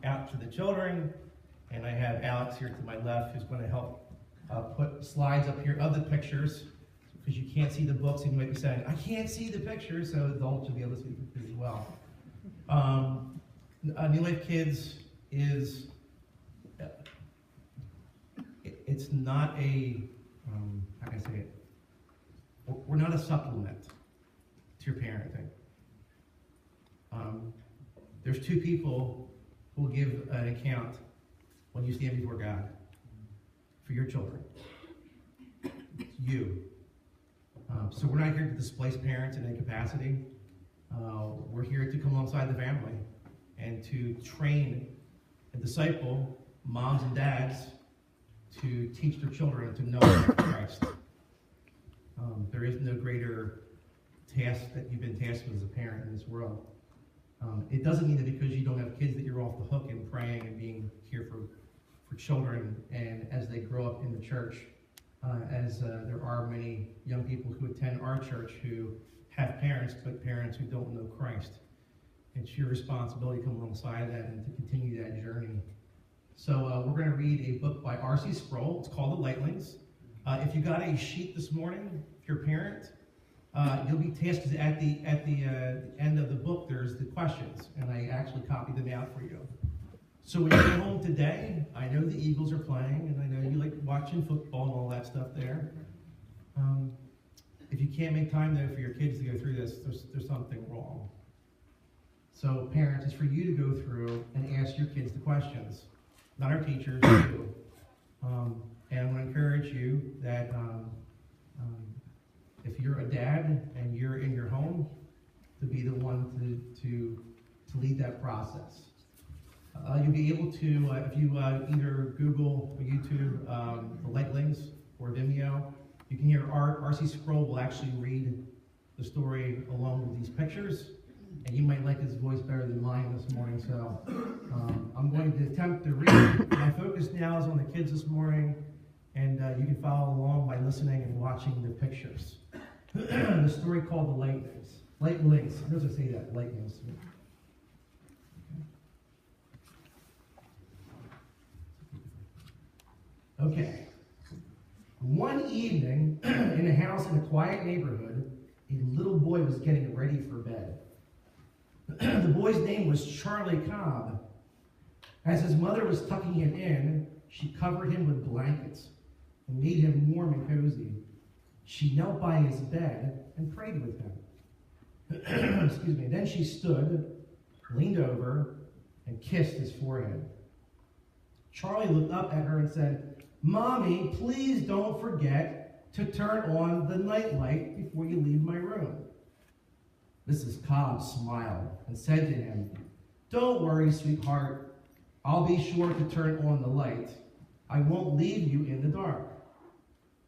out to the children. And I have Alex here to my left who's going to help put slides up here of the pictures, because you can't see the books and you might be saying, I can't see the pictures, so adults will be able to see the pictures as well. New Life Kids is, it's not a, how can I say it? We're not a supplement to your parenting. There's two people who will give an account when you stand before God for your children. It's you. So we're not here to displace parents in any capacity. We're here to come alongside the family and to train and disciple moms and dads to teach their children to know Christ. There is no greater task that you've been tasked with as a parent in this world. It doesn't mean that because you don't have kids that you're off the hook in praying and being here for children and as they grow up in the church, as there are many young people who attend our church who have parents, but parents who don't know Christ. It's your responsibility to come alongside that and to continue that journey. So we're going to read a book by R.C. Sproul. It's called The Lightlings. If you got a sheet this morning, if you're a parent, you'll be tasked at the end of the book. There's the questions, and I actually copied them out for you. So when you get home today, I know the Eagles are playing, and I know you like watching football and all that stuff there. If you can't make time, though, for your kids to go through this, there's something wrong. So parents, it's for you to go through and ask your kids the questions, not our teachers, you. And I want to encourage you that if you're a dad and you're in your home, to be the one to lead that process. You'll be able to, if you either Google or YouTube the Lightlings or Vimeo, you can hear R.C. Sproul will actually read the story along with these pictures, and you might like his voice better than mine this morning, so I'm going to attempt to read. My focus now is on the kids this morning, and you can follow along by listening and watching the pictures. The story called The Lightlings. Lightlings. How does I say that? Lightlings. Okay. One evening, in a house in a quiet neighborhood, a little boy was getting ready for bed. The boy's name was Charlie Cobb. As his mother was tucking him in, she covered him with blankets and made him warm and cozy. She knelt by his bed and prayed with him. Excuse me. Then she stood, leaned over, and kissed his forehead. Charlie looked up at her and said, "Mommy, please don't forget to turn on the nightlight before you leave my room." Mrs. Cobb smiled and said to him, "Don't worry, sweetheart. I'll be sure to turn on the light. I won't leave you in the dark."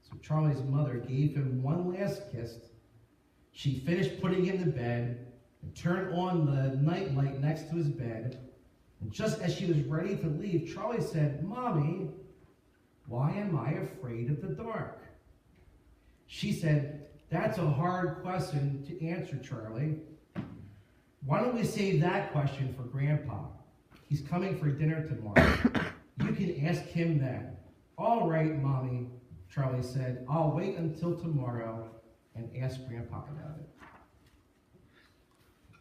So Charlie's mother gave him one last kiss. She finished putting him to bed and turned on the nightlight next to his bed. And just as she was ready to leave, Charlie said, "Mommy, why am I afraid of the dark?" She said, "That's a hard question to answer, Charlie. Why don't we save that question for Grandpa? He's coming for dinner tomorrow. You can ask him then." "All right, Mommy," Charlie said. "I'll wait until tomorrow and ask Grandpa about it."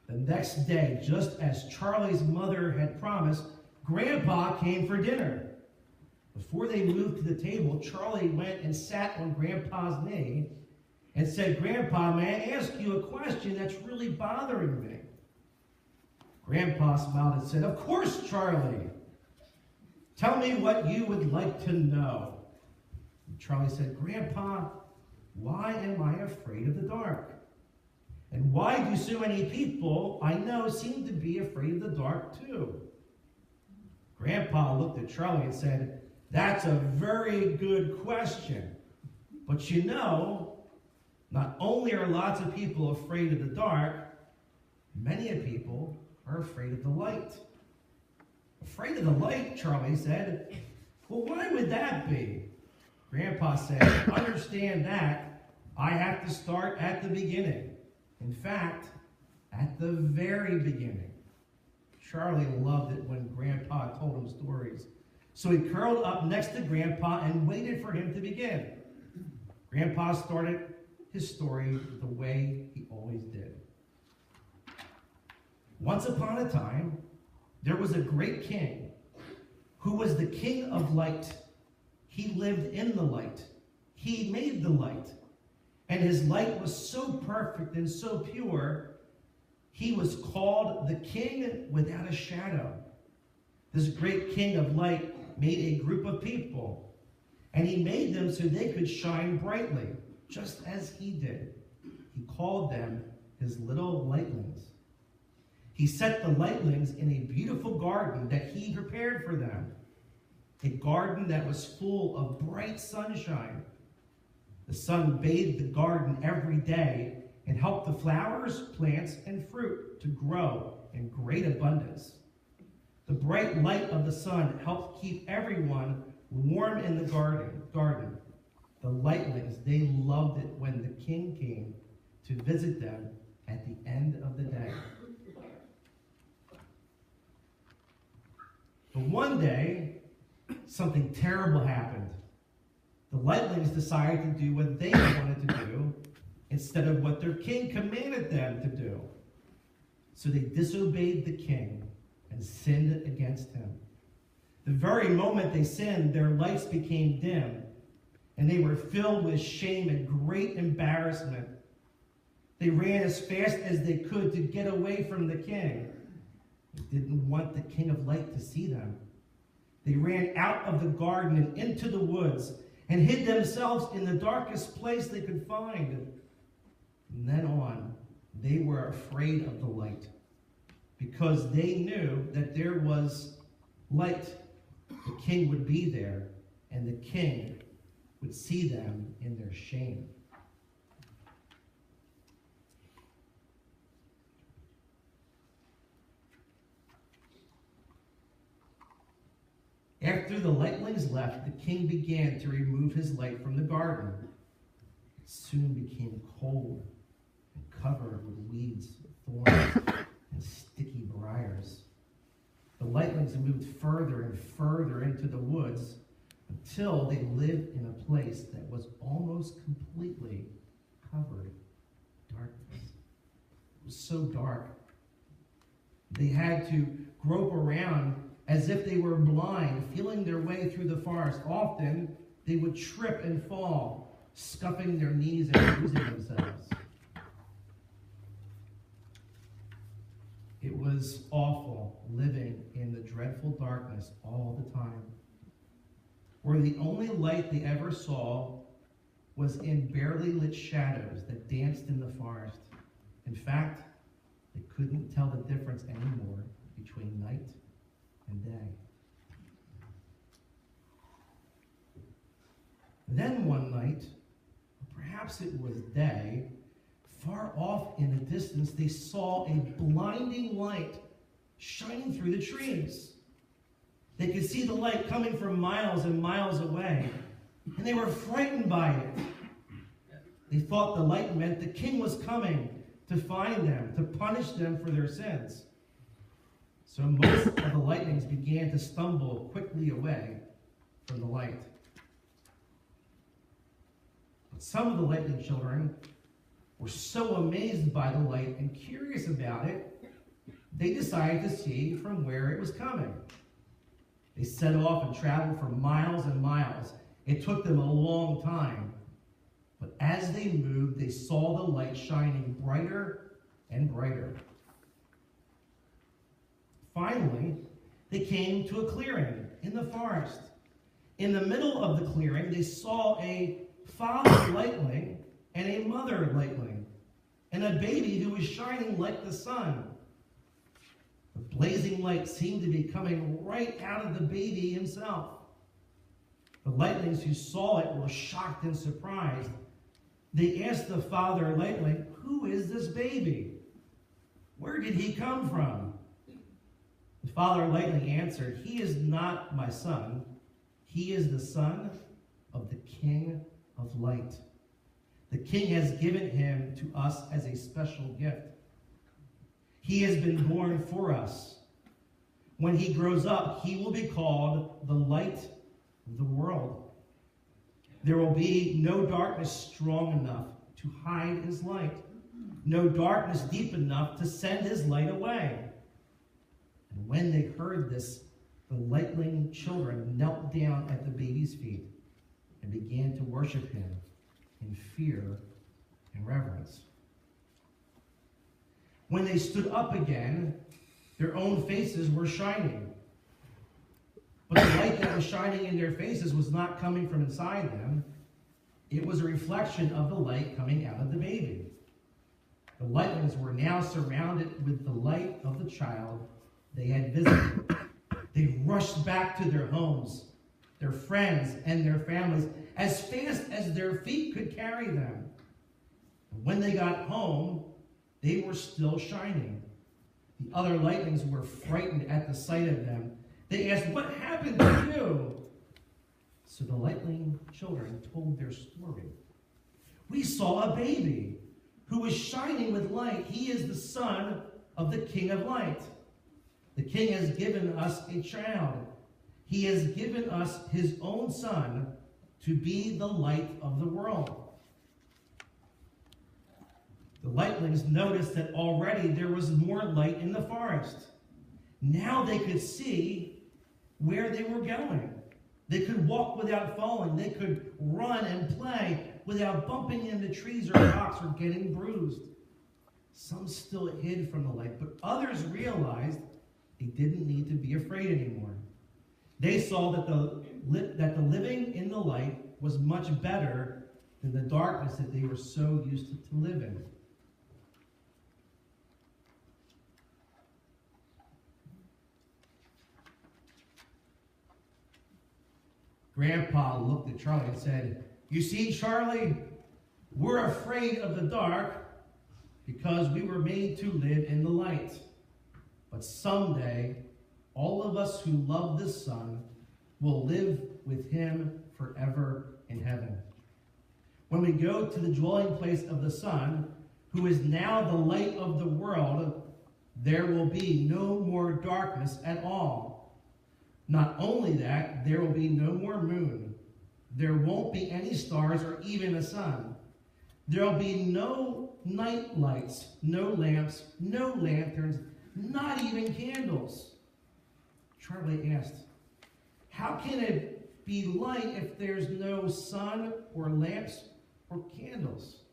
The next day, just as Charlie's mother had promised, Grandpa came for dinner. Before they moved to the table, Charlie went and sat on Grandpa's knee and said, "Grandpa, may I ask you a question that's really bothering me?" Grandpa smiled and said, "Of course, Charlie. Tell me what you would like to know." And Charlie said, "Grandpa, why am I afraid of the dark? And why do so many people I know seem to be afraid of the dark too?" Grandpa looked at Charlie and said, "That's a very good question. But you know, not only are lots of people afraid of the dark, many people are afraid of the light." "Afraid of the light?" Charlie said. "Well, why would that be?" Grandpa said, "To understand that, I have to start at the beginning. In fact, at the very beginning." Charlie loved it when Grandpa So he curled up next to Grandpa and waited for him to begin. Grandpa started his story the way he always did. Once upon a time, there was a great king who was the king of light. He lived in the light. He made the light. And his light was so perfect and so pure, he was called the king without a shadow. This great king of light made a group of people, and he made them so they could shine brightly, just as he did. He called them his little lightlings. He set the lightlings in a beautiful garden that he prepared for them, a garden that was full of bright sunshine. The sun bathed the garden every day and helped the flowers, plants, and fruit to grow in great abundance. The bright light of the sun helped keep everyone warm in the garden. The lightlings, they loved it when the king came to visit them at the end of the day. But one day, something terrible happened. The lightlings decided to do what they wanted to do instead of what their king commanded them to do. So they disobeyed the king and sinned against him. The very moment they sinned, their lights became dim, and they were filled with shame and great embarrassment. They ran as fast as they could to get away from the king. They didn't want the king of light to see them. They ran out of the garden and into the woods and hid themselves in the darkest place they could find. From then on, they were afraid of the light because they knew that there was light. The king would be there, and the king would see them in their shame. After the lightlings left, the king began to remove his light from the garden. It soon became cold and covered with weeds, thorns, and sticky briars. The lightlings moved further and further into the woods until they lived in a place that was almost completely covered in darkness. It was so dark. They had to grope around as if they were blind, feeling their way through the forest. Often, they would trip and fall, scuffing their knees and losing themselves. It was awful living in the dreadful darkness all the time, where the only light they ever saw was in barely lit shadows that danced in the forest. In fact, they couldn't tell the difference anymore between night and day. Then one night, or perhaps it was day, far off in the distance, they saw a blinding light shining through the trees. They could see the light coming from miles and miles away, and they were frightened by it. They thought the light meant the king was coming to find them, to punish them for their sins. So most of the lightlings began to stumble quickly away from the light. But some of the lightning children were so amazed by the light and curious about it, they decided to see from where it was coming. They set off and traveled for miles and miles. It took them a long time. But as they moved, they saw the light shining brighter and brighter. Finally, they came to a clearing in the forest. In the middle of the clearing, they saw a father lightning and a mother lightning, and a baby who was shining like the sun. The blazing light seemed to be coming right out of the baby himself. The lightlings who saw it were shocked and surprised. They asked the father lightning, "Who is this baby? Where did he come from?" The father lightning answered, "He is not my son. He is the son of the King of Light. The king has given him to us as a special gift. He has been born for us. When he grows up, he will be called the light of the world. There will be no darkness strong enough to hide his light, no darkness deep enough to send his light away. And when they heard this, the Lightling children knelt down at the baby's feet and began to worship him in fear and reverence. When they stood up again, their own faces were shining. But the light that was shining in their faces was not coming from inside them. It was a reflection of the light coming out of the baby. The Lightlings were now surrounded with the light of the child they had visited. They rushed back to their homes, their friends, and their families as fast as their feet could carry them. And when they got home, they were still shining. The other Lightlings were frightened at the sight of them. They asked, "What happened to you?" So the Lightling children told their story. "We saw a baby who was shining with light. He is the son of the King of Light. The King has given us a child. He has given us his own son to be the light of the world." The Lightlings noticed that already there was more light in the forest. Now they could see where they were going. They could walk without falling. They could run and play without bumping into trees or rocks or getting bruised. Some still hid from the light, but others realized they didn't need to be afraid anymore. They saw that the living in the light was much better than the darkness that they were so used to live in. Grandpa looked at Charlie and said, "You see, Charlie, we're afraid of the dark because we were made to live in the light. But someday, all of us who love the Son will live with him forever in heaven. When we go to the dwelling place of the Son, who is now the light of the world, there will be no more darkness at all. Not only that, there will be no more moon. There won't be any stars or even a sun. There will be no night lights, no lamps, no lanterns, not even candles." Charlie asked, "How can it be light if there's no sun or lamps or candles?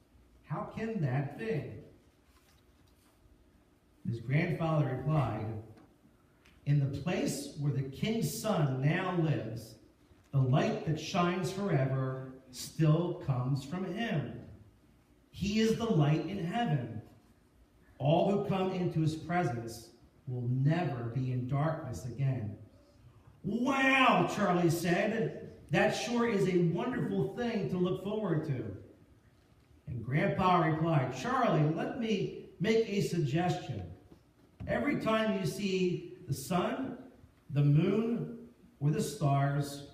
How can that be?" His grandfather replied, "In the place where the King's Son now lives, the light that shines forever still comes from him. He is the light in heaven. All who come into his presence will never be in darkness again." "Wow," Charlie said. "That sure is a wonderful thing to look forward to." And Grandpa replied, "Charlie, let me make a suggestion. Every time you see the sun, the moon, or the stars,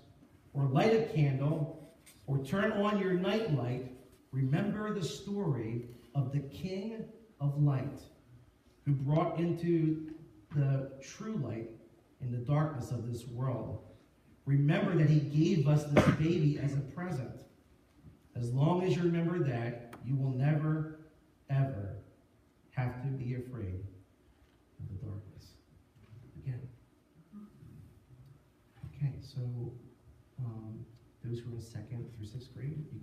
or light a candle, or turn on your night light, remember the story of the King of Light, who brought into the true light in the darkness of this world. Remember that he gave us this baby as a present. As long as you remember that, you will never, ever have to be afraid of the darkness again." Okay, so those who are in 2nd through 6th grade, you